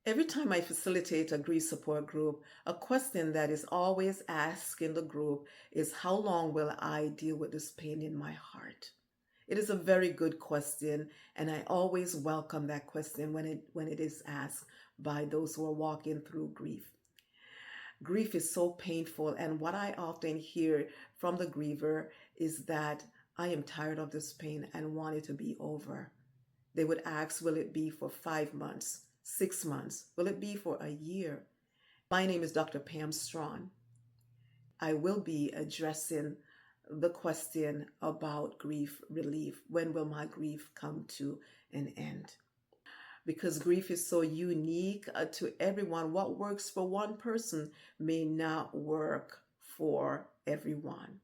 Every time I facilitate a grief support group, a question that is always asked in the group is, how long will I deal with this pain in my heart? It is a very good question, and I always welcome that question when it is asked by those who are walking through grief. Grief is so painful, and what I often hear from the griever is that I am tired of this pain and want it to be over. They would ask, will it be for 5 months, 6 months? Will it be for a year? My name is Dr. Pam Strawn. I will be addressing the question about grief relief. When will my grief come to an end? Because grief is so unique to everyone. What works for one person may not work for everyone.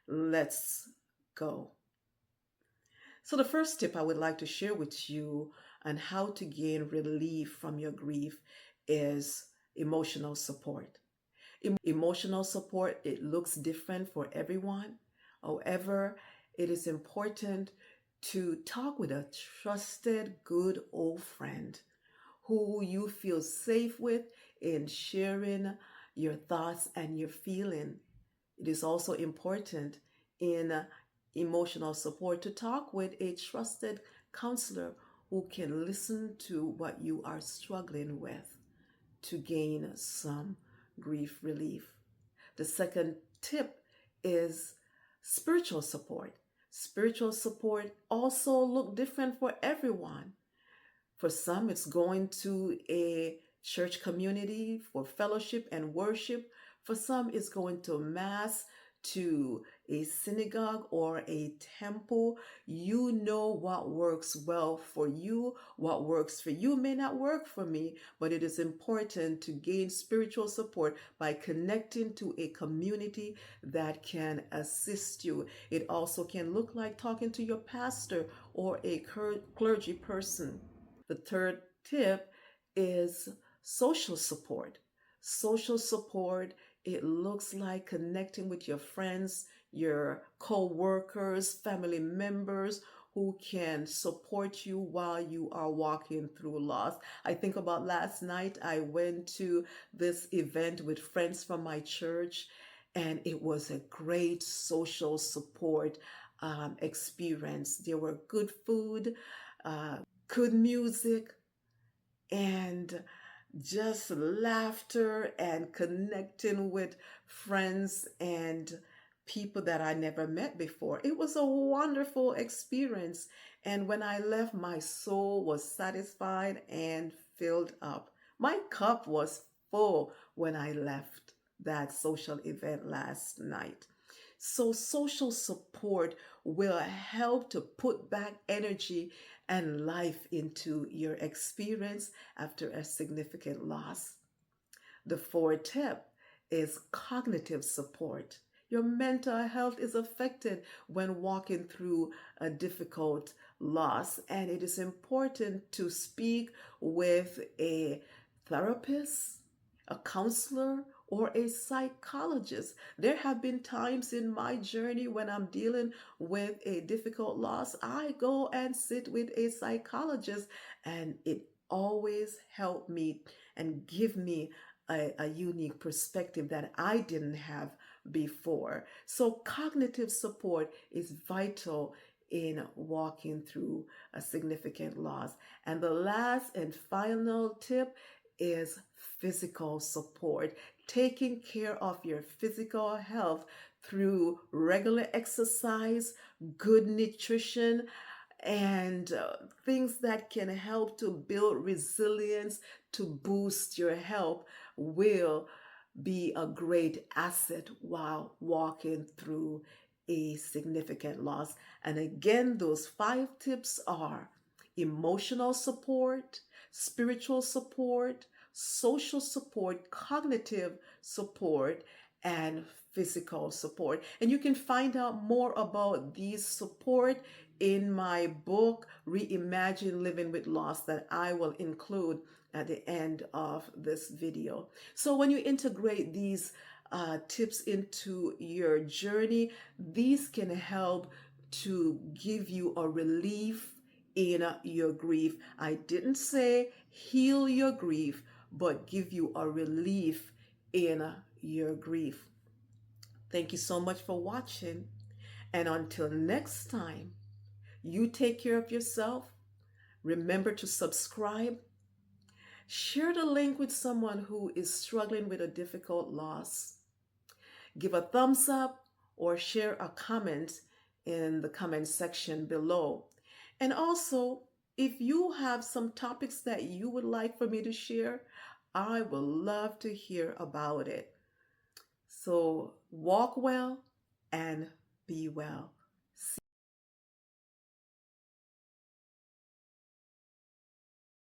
Let's go. So, the first tip I would like to share with you on how to gain relief from your grief is emotional support. Emotional support, it looks different for everyone. However, it is important to talk with a trusted, good old friend who you feel safe with in sharing your thoughts and your feeling. It is also important in emotional support to talk with a trusted counselor who can listen to what you are struggling with to gain some grief relief. The second tip is spiritual support. Spiritual support also look different for everyone. For some, it's going to a church community for fellowship and worship. For some, it's going to mass, to a synagogue or a temple. You know what works well for you. What works for you may not work for me, but it is important to gain spiritual support by connecting to a community that can assist you. It also can look like talking to your pastor or a clergy person. The third tip is social support. Social support, it looks like connecting with your friends, your co-workers, family members who can support you while you are walking through loss. I think about last night, I went to this event with friends from my church, and it was a great social support experience. There were good food, uh, good music, and just laughter and connecting with friends and people that I never met before. It was a wonderful experience. And when I left, my soul was satisfied and filled up. My cup was full when I left that social event last night. So, social support will help to put back energy and life into your experience after a significant loss. The fourth tip is cognitive support. Your mental health is affected when walking through a difficult loss, and it is important to speak with a therapist, a counselor, or a psychologist. There have been times in my journey when I'm dealing with a difficult loss, I go and sit with a psychologist, and it always helped me and give me a unique perspective that I didn't have before. So, cognitive support is vital in walking through a significant loss. And the last and final tip is physical support, taking care of your physical health through regular exercise, good nutrition, and things that can help to build resilience, to boost your health, will be a great asset while walking through a significant loss. And again, those 5 tips are emotional support, spiritual support, social support, cognitive support, and physical support. And you can find out more about these support in my book, Reimagine Living with Loss, that I will include at the end of this video. So when you integrate these tips into your journey, these can help to give you a relief in your grief. I didn't say heal your grief, but give you a relief in your grief. Thank you so much for watching. And until next time, you take care of yourself. Remember to subscribe. Share the link with someone who is struggling with a difficult loss. Give a thumbs up or share a comment in the comment section below. And also, if you have some topics that you would like for me to share, I would love to hear about it. So walk well and be well.